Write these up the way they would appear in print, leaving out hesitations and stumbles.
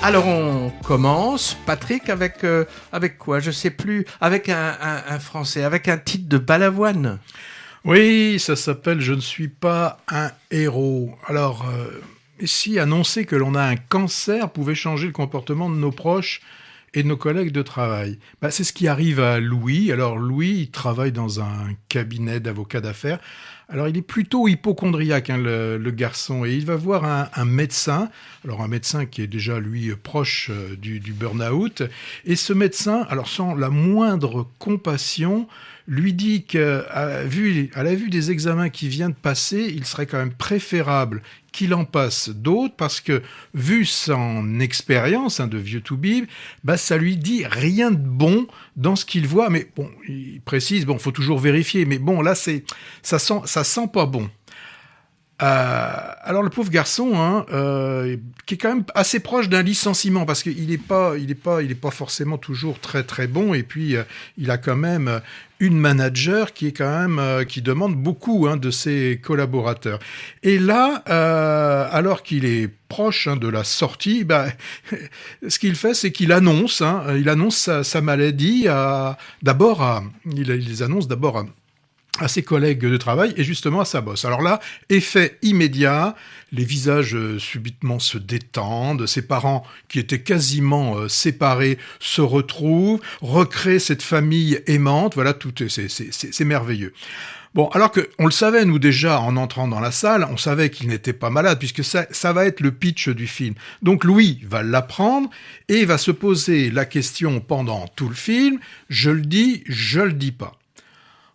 Alors on commence, Patrick, avec quoi? Je sais plus. Avec un français, avec un titre de Balavoine. Oui, ça s'appelle Je ne suis pas un héros. Alors, ici, annoncer que l'on a un cancer pouvait changer le comportement de nos proches et de nos collègues de travail. C'est ce qui arrive à Louis. Alors, Louis, il travaille dans un cabinet d'avocats d'affaires. Alors, il est plutôt hypocondriaque, le garçon, et il va voir un médecin. Alors, un médecin qui est déjà, lui, proche du burn-out. Et ce médecin, alors sans la moindre compassion, lui dit qu'à la vue des examens qu'il vient de passer, il serait quand même préférable qu'il en passe d'autres parce que, vu son expérience de vieux toubib, ça lui dit rien de bon dans ce qu'il voit. Mais bon, il précise, faut toujours vérifier. Mais bon, là, ça sent pas bon. Alors le pauvre garçon, qui est quand même assez proche d'un licenciement parce qu'il est pas forcément toujours très très bon, et puis il a quand même une manager qui est quand même qui demande beaucoup de ses collaborateurs. Et là, alors qu'il est proche de la sortie, ce qu'il fait, c'est qu'il annonce, sa maladie il les annonce d'abord à ses collègues de travail et justement à sa boss. Alors là, effet immédiat, les visages subitement se détendent, ses parents qui étaient quasiment séparés se retrouvent, recréent cette famille aimante, voilà, c'est merveilleux. Bon, alors qu'on le savait, nous, déjà, en entrant dans la salle, on savait qu'il n'était pas malade, puisque ça va être le pitch du film. Donc Louis va l'apprendre, et il va se poser la question pendant tout le film, je le dis pas.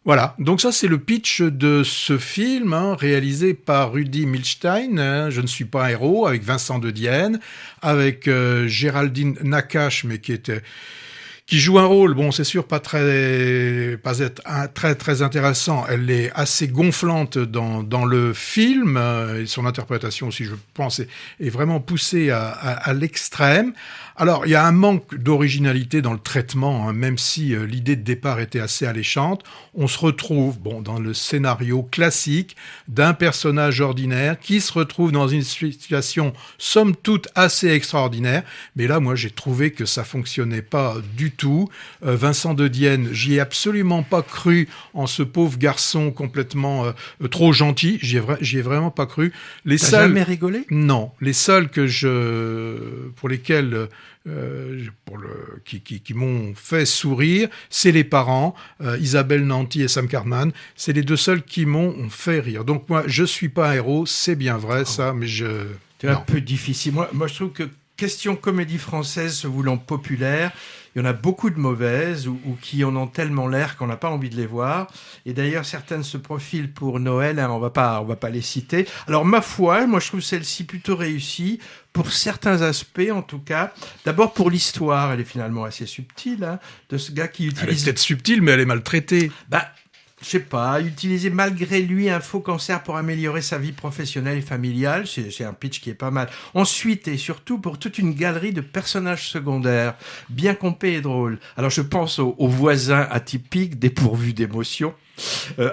Voilà, donc ça c'est le pitch de ce film, réalisé par Rudi Milstein, Je ne suis pas un héros, avec Vincent de Dienne, avec Géraldine Nakache, mais qui joue un rôle, c'est sûr pas être très intéressant. Elle est assez gonflante dans le film, et son interprétation aussi, je pense, est vraiment poussée à l'extrême. Alors, il y a un manque d'originalité dans le traitement, même si l'idée de départ était assez alléchante. On se retrouve, dans le scénario classique d'un personnage ordinaire qui se retrouve dans une situation somme toute assez extraordinaire. Mais là, moi, j'ai trouvé que ça fonctionnait pas du tout. Vincent de Dienne, j'y ai absolument pas cru en ce pauvre garçon complètement trop gentil. J'y ai vraiment pas cru. T'as jamais rigolé? Non, les seuls pour lesquels qui m'ont fait sourire, c'est les parents, Isabelle Nanty et Sam Cartman. C'est les deux seuls qui m'ont fait rire. Donc moi, je suis pas un héros, c'est bien vrai ça, mais c'est un peu difficile. Moi, je trouve que question comédie française se voulant populaire, il y en a beaucoup de mauvaises ou qui en ont tellement l'air qu'on n'a pas envie de les voir. Et d'ailleurs, certaines se profilent pour Noël. On va pas les citer. Alors, ma foi, moi, je trouve celle-ci plutôt réussie pour certains aspects, en tout cas. D'abord, pour l'histoire, elle est finalement assez subtile, de ce gars qui utilise... Elle est peut-être subtile, mais elle est maltraitée. Je sais pas, utiliser malgré lui un faux cancer pour améliorer sa vie professionnelle et familiale, c'est un pitch qui est pas mal. Ensuite, et surtout, pour toute une galerie de personnages secondaires, bien compés et drôles. Alors, je pense aux voisins atypiques, dépourvus d'émotion.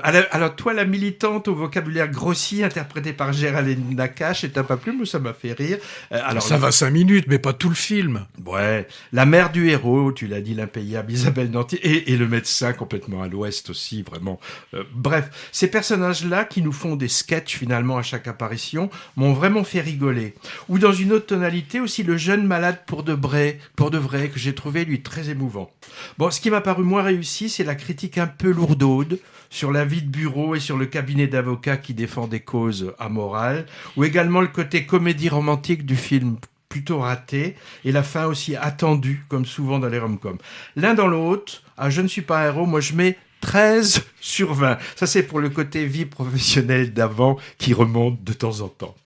Alors toi, la militante au vocabulaire grossier, interprétée par Géraldine Nakache, et t'as pas plu, mais ça m'a fait rire. Alors ça va 5 minutes, mais pas tout le film. Ouais, la mère du héros, tu l'as dit, l'impayable Isabelle Nanty, et le médecin complètement à l'ouest aussi, vraiment. Bref, ces personnages-là qui nous font des sketchs finalement à chaque apparition m'ont vraiment fait rigoler. Ou dans une autre tonalité aussi, le jeune malade pour de vrai, que j'ai trouvé lui très émouvant. Bon, ce qui m'a paru moins réussi, c'est la critique un peu lourdaude sur la vie de bureau et sur le cabinet d'avocats qui défend des causes amorales, ou également le côté comédie romantique du film plutôt raté, et la fin aussi attendue, comme souvent dans les rom-coms. L'un dans l'autre, Je ne suis pas un héros, moi je mets 13 sur 20. Ça c'est pour le côté vie professionnelle d'avant qui remonte de temps en temps.